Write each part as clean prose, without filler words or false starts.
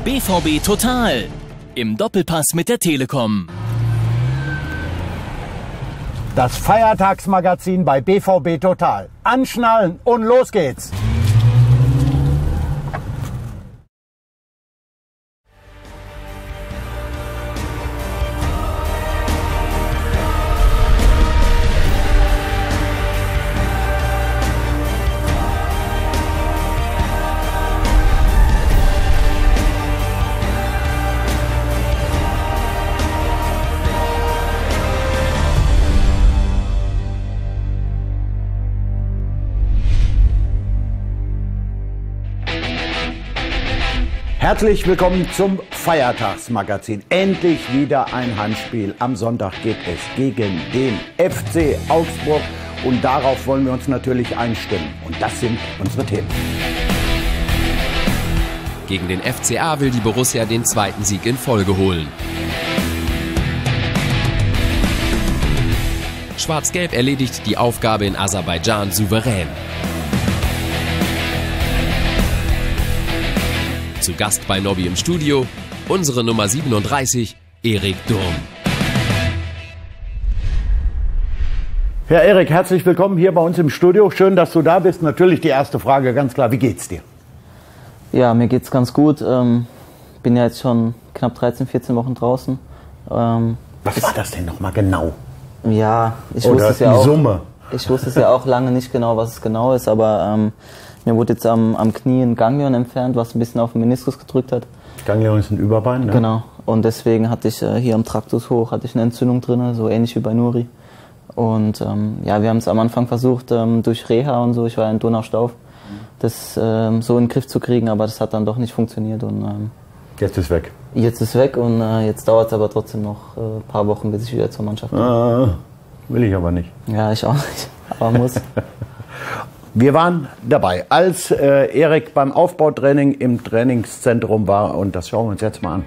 BVB Total im Doppelpass mit der Telekom. Das Feiertagsmagazin bei BVB Total. Anschnallen und los geht's! Herzlich willkommen zum Feiertagsmagazin. Endlich wieder ein Heimspiel. Am Sonntag geht es gegen den FC Augsburg und darauf wollen wir uns natürlich einstimmen. Und das sind unsere Themen. Gegen den FCA will die Borussia den zweiten Sieg in Folge holen. Schwarz-Gelb erledigt die Aufgabe in Aserbaidschan souverän. Zu Gast bei Nobby im Studio, unsere Nummer 37, Erik Durm. Herr Erik, herzlich willkommen hier bei uns im Studio. Schön, dass du da bist. Natürlich die erste Frage, ganz klar, wie geht's dir? Ja, mir geht's ganz gut. Bin ja jetzt schon knapp 13, 14 Wochen draußen. Was war das denn nochmal genau? Ja, ich Oder wusste es ja die auch. Summe? Ich wusste es ja auch lange nicht genau, was es genau ist, aber mir wurde jetzt am Knie ein Ganglion entfernt, was ein bisschen auf den Meniskus gedrückt hat. Ganglion ist ein Überbein, ne? Genau. Und deswegen hatte ich hier am Traktus hoch hatte ich eine Entzündung drin, so ähnlich wie bei Nuri. Und ja, wir haben es am Anfang versucht, durch Reha und so, ich war in Donaustauf, das so in den Griff zu kriegen, aber das hat dann doch nicht funktioniert. Und Jetzt ist weg. jetzt ist weg und jetzt dauert es aber trotzdem noch ein paar Wochen, bis ich wieder zur Mannschaft komme. Will ich aber nicht. Ja, ich auch nicht, aber muss. Wir waren dabei, als Erik beim Aufbautraining im Trainingszentrum war und das schauen wir uns jetzt mal an.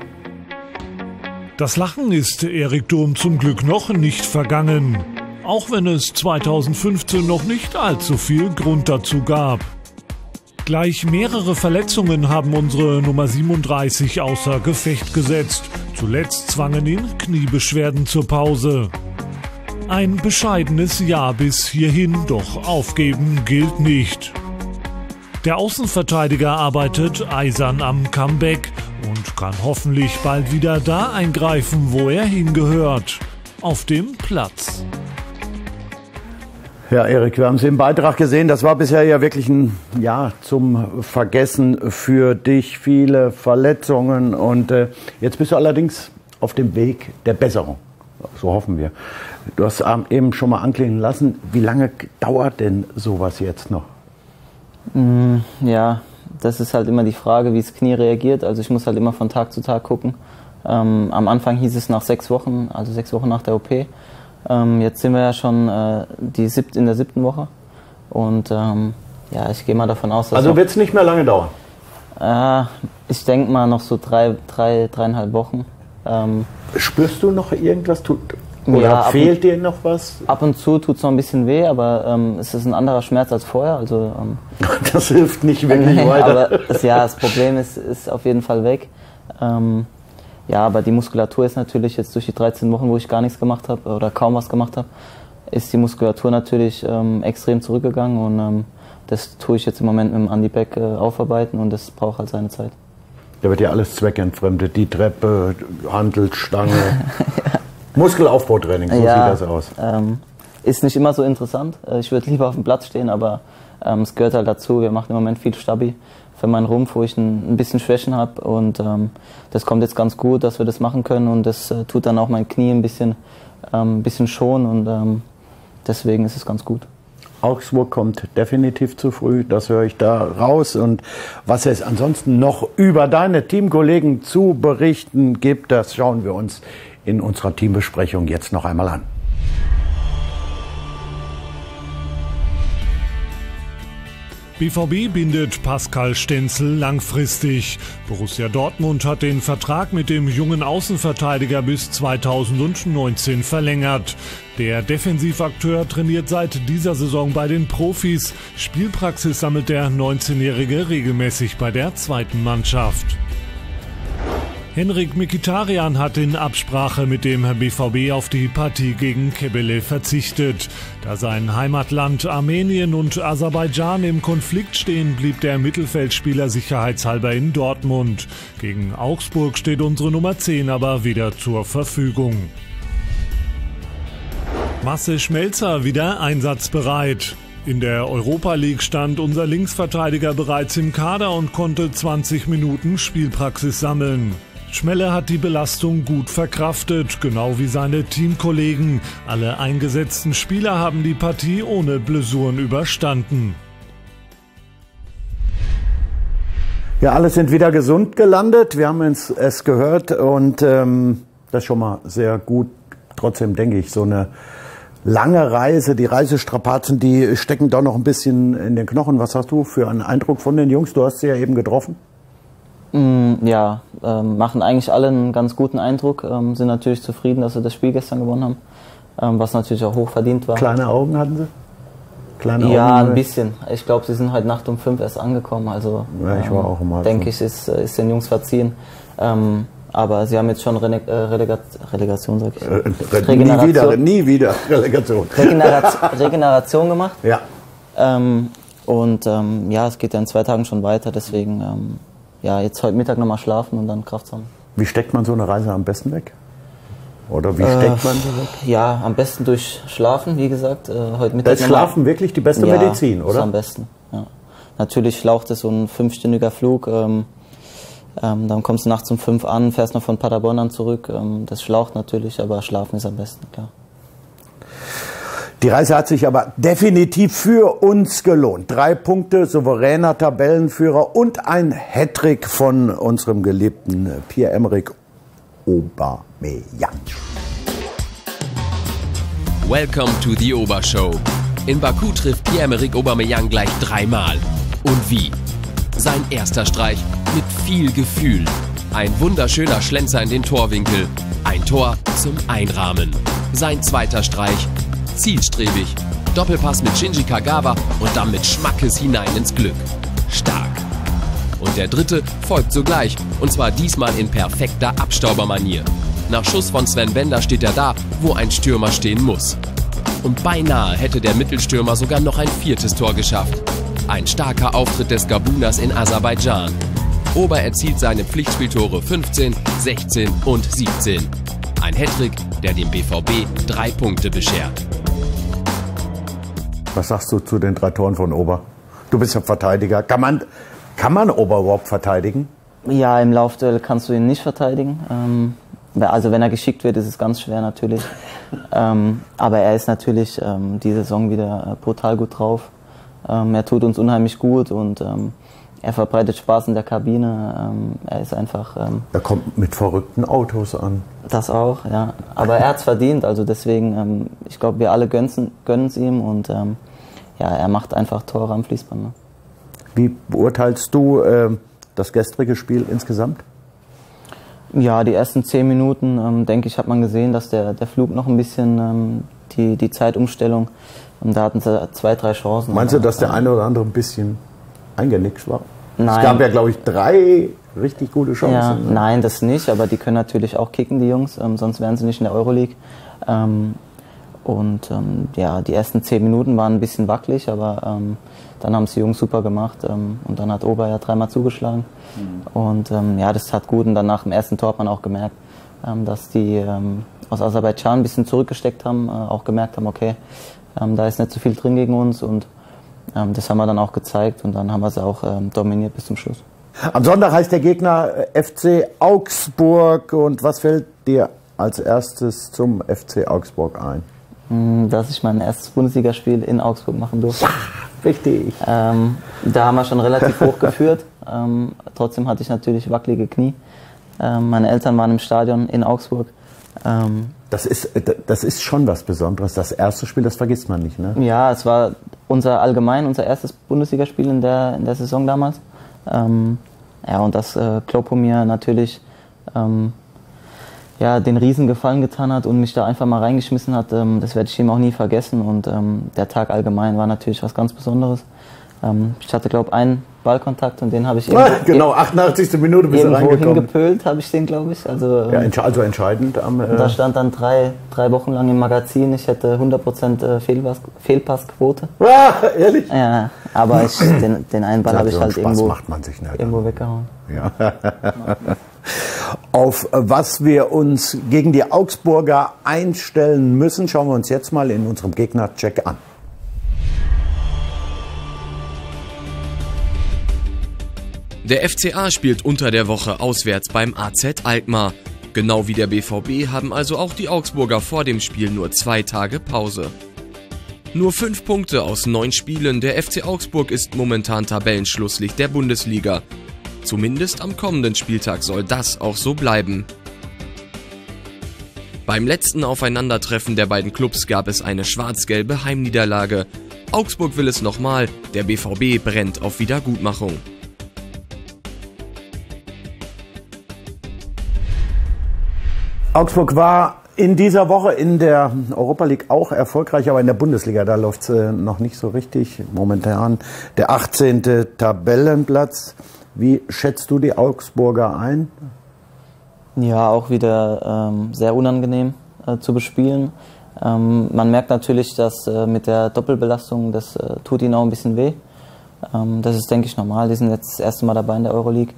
Das Lachen ist Erik Durm zum Glück noch nicht vergangen, auch wenn es 2015 noch nicht allzu viel Grund dazu gab. Gleich mehrere Verletzungen haben unsere Nummer 37 außer Gefecht gesetzt. Zuletzt zwangen ihn Kniebeschwerden zur Pause. Ein bescheidenes Jahr bis hierhin, doch aufgeben gilt nicht. Der Außenverteidiger arbeitet eisern am Comeback und kann hoffentlich bald wieder da eingreifen, wo er hingehört. Auf dem Platz. Ja, Erik, wir haben es im Beitrag gesehen, das war bisher ja wirklich ein Jahr zum Vergessen für dich. Viele Verletzungen und jetzt bist du allerdings auf dem Weg der Besserung. So hoffen wir. Du hast eben schon mal anklingen lassen. Wie lange dauert denn sowas jetzt noch? Ja, das ist halt immer die Frage, wie das Knie reagiert. Also ich muss halt immer von Tag zu Tag gucken. Am Anfang hieß es nach 6 Wochen, also 6 Wochen nach der OP. Jetzt sind wir ja schon in der 7. Woche. Und ja, ich gehe mal davon aus, dass... Also wird es nicht mehr lange dauern? Ich denke mal noch so 3,5 Wochen. Spürst du noch irgendwas? Oder Ja, fehlt dir noch was? Ab und zu tut es noch ein bisschen weh, aber es ist ein anderer Schmerz als vorher. Also, Das hilft nicht wirklich weiter. aber das Problem ist auf jeden Fall weg. Ja, aber die Muskulatur ist natürlich jetzt durch die 13 Wochen, wo ich gar nichts gemacht habe oder kaum was gemacht habe, ist die Muskulatur natürlich extrem zurückgegangen und das tue ich jetzt im Moment mit dem Andi Beck aufarbeiten und das braucht halt seine Zeit. Da wird ja alles zweckentfremdet. Die Treppe, Hantelstange, ja. Muskelaufbautraining, so sieht das aus. Ist nicht immer so interessant. Ich würde lieber auf dem Platz stehen, aber es gehört halt dazu. Wir machen im Moment viel Stabi für meinen Rumpf, wo ich ein bisschen Schwächen habe und das kommt jetzt ganz gut, dass wir das machen können und das tut dann auch mein Knie ein bisschen schonen und deswegen ist es ganz gut. Augsburg kommt definitiv zu früh, das höre ich da raus. Und was es ansonsten noch über deine Teamkollegen zu berichten gibt, das schauen wir uns in unserer Teambesprechung jetzt noch einmal an. BVB bindet Pascal Stenzel langfristig. Borussia Dortmund hat den Vertrag mit dem jungen Außenverteidiger bis 2019 verlängert. Der Defensivakteur trainiert seit dieser Saison bei den Profis. Spielpraxis sammelt der 19-Jährige regelmäßig bei der zweiten Mannschaft. Henrik Mkhitaryan hat in Absprache mit dem BVB auf die Partie gegen Kebele verzichtet. Da sein Heimatland Armenien und Aserbaidschan im Konflikt stehen, blieb der Mittelfeldspieler sicherheitshalber in Dortmund. Gegen Augsburg steht unsere Nummer 10 aber wieder zur Verfügung. Marcel Schmelzer wieder einsatzbereit. In der Europa League stand unser Linksverteidiger bereits im Kader und konnte 20 Minuten Spielpraxis sammeln. Schmelle hat die Belastung gut verkraftet, genau wie seine Teamkollegen. Alle eingesetzten Spieler haben die Partie ohne Blessuren überstanden. Ja, alle sind wieder gesund gelandet. Wir haben es gehört und das ist schon mal sehr gut. Trotzdem denke ich, so eine lange Reise, die Reisestrapazen, die stecken doch noch ein bisschen in den Knochen. Was hast du für einen Eindruck von den Jungs? Du hast sie ja eben getroffen. Ja, machen eigentlich alle einen ganz guten Eindruck, sind natürlich zufrieden, dass sie das Spiel gestern gewonnen haben, was natürlich auch hoch verdient war. Kleine Augen hatten sie? Kleine ja, Augen, ein bisschen. Ich glaube, sie sind heute Nacht um 5 erst angekommen, also ja, ich war auch um denke ich, ist den Jungs verziehen. Aber sie haben jetzt schon Relegation, sag ich. Nie wieder Relegation. Regeneration gemacht. Ja. Ja, es geht ja in 2 Tagen schon weiter, deswegen ja, jetzt heute Mittag nochmal schlafen und dann Kraft sammeln. Wie steckt man so eine Reise am besten weg? Oder wie steckt man sie weg? Ja, am besten durch Schlafen, wie gesagt. Heute Mittag. Da ist Schlafen wirklich die beste Medizin, oder? Ist am besten, ja. Natürlich schlaucht es so ein 5-stündiger Flug. Dann kommst du nachts um 5 an, fährst noch von Paderborn an zurück. Das schlaucht natürlich, aber Schlafen ist am besten, klar. Die Reise hat sich aber definitiv für uns gelohnt. 3 Punkte, souveräner Tabellenführer und ein Hattrick von unserem geliebten Pierre-Emerick Aubameyang. Welcome to the Oba Show. In Baku trifft Pierre-Emerick Aubameyang gleich 3-mal. Und wie? Sein erster Streich mit viel Gefühl. Ein wunderschöner Schlenzer in den Torwinkel. Ein Tor zum Einrahmen. Sein zweiter Streich. Zielstrebig. Doppelpass mit Shinji Kagawa und dann mit Schmackes hinein ins Glück. Stark. Und der dritte folgt sogleich. Und zwar diesmal in perfekter Abstaubermanier. Nach Schuss von Sven Bender steht er da, wo ein Stürmer stehen muss. Und beinahe hätte der Mittelstürmer sogar noch ein 4. Tor geschafft. Ein starker Auftritt des Gabuners in Aserbaidschan. Ober erzielt seine Pflichtspieltore 15, 16 und 17. Ein Hattrick, der dem BVB 3 Punkte beschert. Was sagst du zu den 3 Toren von Ober? Du bist ja Verteidiger. Kann man Ober überhaupt verteidigen? Ja, im Laufduell kannst du ihn nicht verteidigen. Also wenn er geschickt wird, ist es ganz schwer natürlich. Aber er ist natürlich die Saison wieder brutal gut drauf. Er tut uns unheimlich gut und er verbreitet Spaß in der Kabine. Er ist einfach... er kommt mit verrückten Autos an. Das auch, ja. Aber er hat es verdient. Also deswegen, ich glaube, wir alle gönnen es ihm. Und ja, er macht einfach Tore am Fließband. Ne? Wie beurteilst du das gestrige Spiel insgesamt? Ja, die ersten 10 Minuten, denke ich, hat man gesehen, dass der Flug noch ein bisschen die Zeitumstellung, da hatten sie 2, 3 Chancen. Meinst du, dass der eine oder andere ein bisschen eingenickt war? Nein. Es gab ja, glaube ich, 3 richtig gute Chancen. Ja, nein, das nicht, aber die können natürlich auch kicken, die Jungs, sonst wären sie nicht in der Euroleague. Ja, die ersten 10 Minuten waren ein bisschen wackelig, aber dann haben es die Jungs super gemacht und dann hat Ober ja 3-mal zugeschlagen. Und ja, das tat gut und dann nach dem ersten Tor hat man auch gemerkt, dass die aus Aserbaidschan ein bisschen zurückgesteckt haben, auch gemerkt haben, okay, da ist nicht so viel drin gegen uns und das haben wir dann auch gezeigt und dann haben wir es auch dominiert bis zum Schluss. Am Sonntag heißt der Gegner FC Augsburg und was fällt dir als erstes zum FC Augsburg ein? Dass ich mein erstes Bundesligaspiel in Augsburg machen durfte. Ja, richtig. Da haben wir schon relativ hoch geführt. Trotzdem hatte ich natürlich wackelige Knie. Meine Eltern waren im Stadion in Augsburg. Das ist schon was Besonderes. Das erste Spiel, das vergisst man nicht, ne? Ja, es war unser erstes Bundesligaspiel in der Saison damals. Ja, und dass Kloppo mir natürlich ja, den Riesengefallen getan hat und mich da einfach mal reingeschmissen hat, das werde ich ihm auch nie vergessen. Und der Tag allgemein war natürlich was ganz Besonderes. Ich hatte, glaube ich, einen Ballkontakt und den habe ich genau, 88. Minute bist du reingekommen. hingepölt, habe ich den, glaube ich. Also entscheidend. Da stand dann drei Wochen lang im Magazin, ich hätte 100% Fehlpassquote. Ehrlich? Ja, aber den einen Ball habe ich halt irgendwo weggehauen. Ja. Auf was wir uns gegen die Augsburger einstellen müssen, schauen wir uns jetzt mal in unserem Gegner-Check an. Der FCA spielt unter der Woche auswärts beim AZ Alkmaar. Genau wie der BVB haben also auch die Augsburger vor dem Spiel nur 2 Tage Pause. Nur 5 Punkte aus 9 Spielen, der FC Augsburg ist momentan Tabellenschlusslicht der Bundesliga. Zumindest am kommenden Spieltag soll das auch so bleiben. Beim letzten Aufeinandertreffen der beiden Clubs gab es eine schwarz-gelbe Heimniederlage. Augsburg will es nochmal, der BVB brennt auf Wiedergutmachung. Augsburg war in dieser Woche in der Europa League auch erfolgreich, aber in der Bundesliga, da läuft es noch nicht so richtig. Momentan der 18. Tabellenplatz. Wie schätzt du die Augsburger ein? Ja, auch wieder sehr unangenehm zu bespielen. Man merkt natürlich, dass mit der Doppelbelastung, das tut ihnen auch ein bisschen weh. Das ist, denke ich, normal. Die sind jetzt das erste Mal dabei in der Euroleague.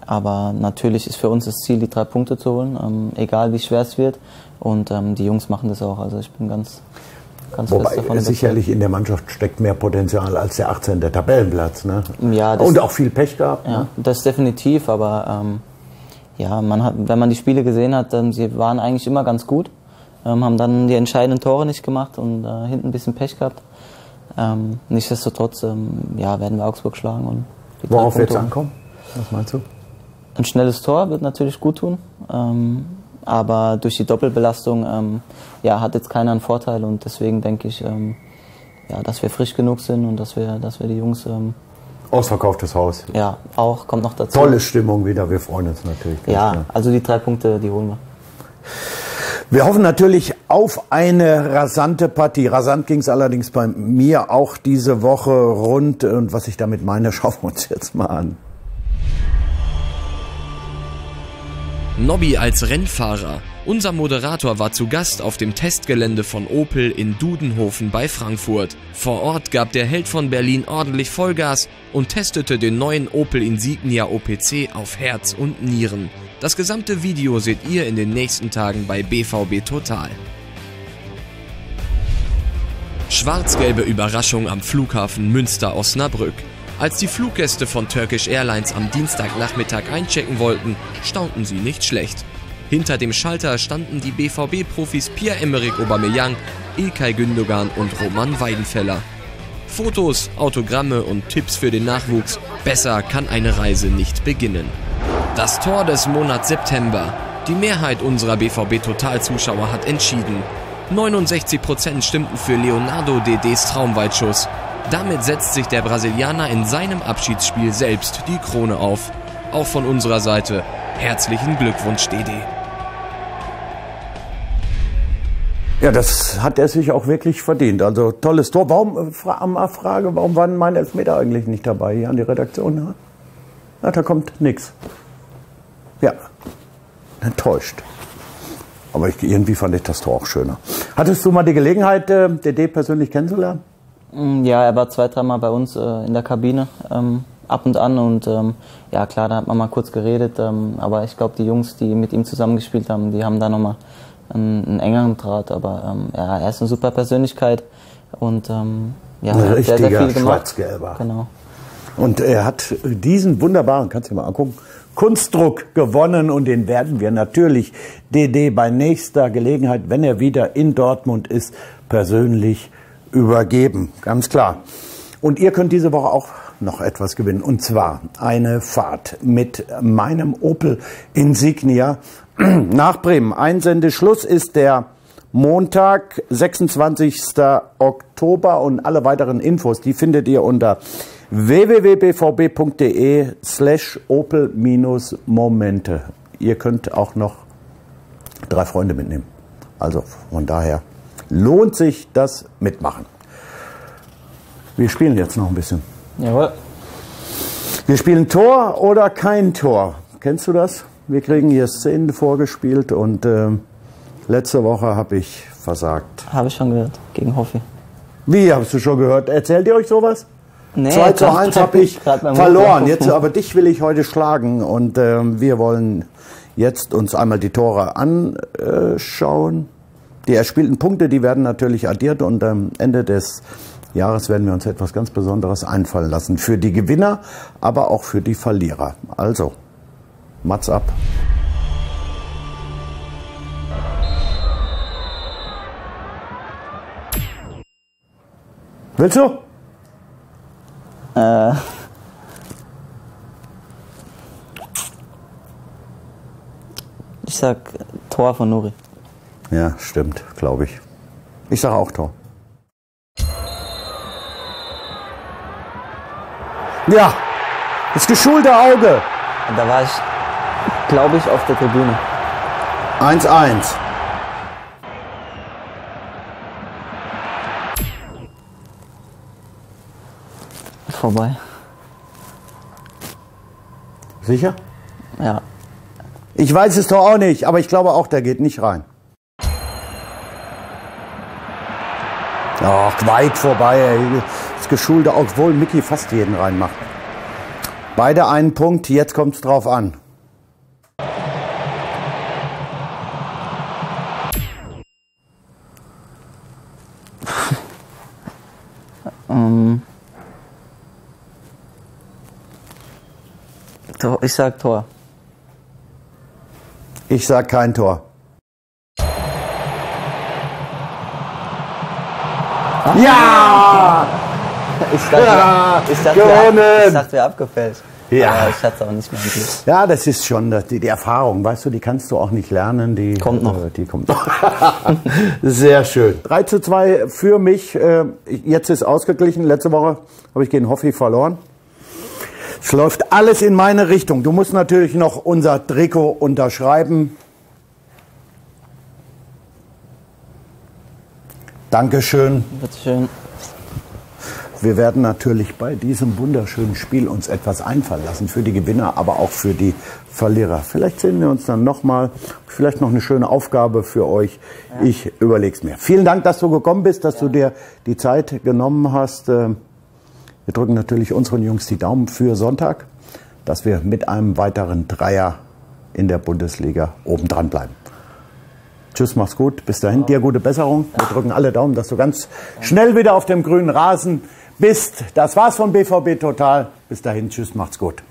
Aber natürlich ist für uns das Ziel, die 3 Punkte zu holen, egal wie schwer es wird. Und die Jungs machen das auch. Also ich bin ganz fest davon überzeugt. Sicherlich in der Mannschaft steckt mehr Potenzial als der 18. Tabellenplatz. Ne? Ja, und auch viel Pech gehabt. Ja, ne? Das definitiv. Aber ja, wenn man die Spiele gesehen hat, sie waren eigentlich immer ganz gut. Haben dann die entscheidenden Tore nicht gemacht und hinten ein bisschen Pech gehabt. Nichtsdestotrotz ja, werden wir Augsburg schlagen. Und worauf wird es ankommen? Was meinst du? Ein schnelles Tor wird natürlich gut tun, aber durch die Doppelbelastung ja, hat jetzt keiner einen Vorteil und deswegen denke ich, ja, dass wir frisch genug sind und dass wir die Jungs... Ausverkauftes Haus. Ja, auch, kommt noch dazu. Tolle Stimmung wieder, wir freuen uns natürlich. Ja, also die 3 Punkte, die holen wir. Wir hoffen natürlich auf eine rasante Partie. Rasant ging es allerdings bei mir auch diese Woche rund und was ich damit meine, schauen wir uns jetzt mal an. Nobby als Rennfahrer. Unser Moderator war zu Gast auf dem Testgelände von Opel in Dudenhofen bei Frankfurt. Vor Ort gab der Held von Berlin ordentlich Vollgas und testete den neuen Opel Insignia OPC auf Herz und Nieren. Das gesamte Video seht ihr in den nächsten Tagen bei BVB Total. Schwarz-gelbe Überraschung am Flughafen Münster-Osnabrück. Als die Fluggäste von Turkish Airlines am Dienstagnachmittag einchecken wollten, staunten sie nicht schlecht. Hinter dem Schalter standen die BVB-Profis Pierre-Emerick Aubameyang, İlkay Gündogan und Roman Weidenfeller. Fotos, Autogramme und Tipps für den Nachwuchs. Besser kann eine Reise nicht beginnen. Das Tor des Monats September. Die Mehrheit unserer BVB-Total-Zuschauer hat entschieden. 69% stimmten für Leonardo Dedés Traumweitschuss. Damit setzt sich der Brasilianer in seinem Abschiedsspiel selbst die Krone auf. Auch von unserer Seite herzlichen Glückwunsch, Dede. Ja, das hat er sich auch wirklich verdient. Also tolles Tor. Warum waren meine Elfmeter eigentlich nicht dabei hier an die Redaktion? Ja, da kommt nichts. Ja, enttäuscht. Aber irgendwie fand ich das Tor auch schöner. Hattest du mal die Gelegenheit, Dede persönlich kennenzulernen? Ja, er war 2-3 Mal bei uns in der Kabine, ab und an und ja klar, da hat man mal kurz geredet, aber ich glaube, die Jungs, die mit ihm zusammengespielt haben, die haben da nochmal einen engeren Draht, aber ja, er ist eine super Persönlichkeit und ja, ein richtiger sehr viel gemacht. Schwarz-Gelber. Genau. Und er hat diesen wunderbaren, kannst du dir mal angucken, Kunstdruck gewonnen und den werden wir natürlich Dede bei nächster Gelegenheit, wenn er wieder in Dortmund ist, persönlich übergeben, ganz klar. Und ihr könnt diese Woche auch noch etwas gewinnen, und zwar eine Fahrt mit meinem Opel Insignia nach Bremen. Einsendeschluss ist der Montag, 26. Oktober und alle weiteren Infos, die findet ihr unter www.bvb.de/opel-momente. Ihr könnt auch noch 3 Freunde mitnehmen. Also von daher lohnt sich das Mitmachen. Wir spielen jetzt noch ein bisschen. Jawohl. Wir spielen Tor oder kein Tor. Kennst du das? Wir kriegen hier Szenen vorgespielt und letzte Woche habe ich versagt. Habe ich schon gehört, gegen Hoffi. Wie, hast du schon gehört? Erzählt ihr euch sowas? Nee, 2:1 habe ich verloren. Jetzt, aber dich will ich heute schlagen und wir wollen jetzt uns einmal die Tore anschauen. Die erspielten Punkte, die werden natürlich addiert und am Ende des Jahres werden wir uns etwas ganz Besonderes einfallen lassen. Für die Gewinner, aber auch für die Verlierer. Also, Mats ab. Willst du? Ich sag Tor von Nuri. Ja, stimmt, glaube ich. Ich sage auch Tor. Ja, das geschulte Auge. Da war ich, glaube ich, auf der Tribüne. 1:1. Vorbei. Sicher? Ja. Ich weiß es doch auch nicht, aber ich glaube auch, der geht nicht rein. Ach, weit vorbei, ey. Das geschulte Auge, obwohl Micky fast jeden reinmacht. Beide einen Punkt, jetzt kommt es drauf an. Ich sag Tor. Ich sag kein Tor. Ja! Ich dachte, wir abgefälscht. Ja. Aber ich hatte es auch nicht mehr im Blick. Ja, das ist schon die Erfahrung, weißt du, die kannst du auch nicht lernen. Die kommt noch. Die kommt noch. Sehr schön. 3:2 für mich. Jetzt ist ausgeglichen. Letzte Woche habe ich gegen Hoffi verloren. Es läuft alles in meine Richtung. Du musst natürlich noch unser Trikot unterschreiben. Dankeschön. Bitteschön. Wir werden natürlich bei diesem wunderschönen Spiel uns etwas einfallen lassen für die Gewinner, aber auch für die Verlierer. Vielleicht sehen wir uns dann nochmal. Vielleicht noch eine schöne Aufgabe für euch. Ja. Ich überlege es mir. Vielen Dank, dass du gekommen bist, dass du dir die Zeit genommen hast. Wir drücken natürlich unseren Jungs die Daumen für Sonntag, dass wir mit einem weiteren Dreier in der Bundesliga oben dran bleiben. Tschüss, mach's gut. Bis dahin, dir gute Besserung. Wir drücken alle Daumen, dass du ganz schnell wieder auf dem grünen Rasen bist. Das war's von BVB Total. Bis dahin, tschüss, macht's gut.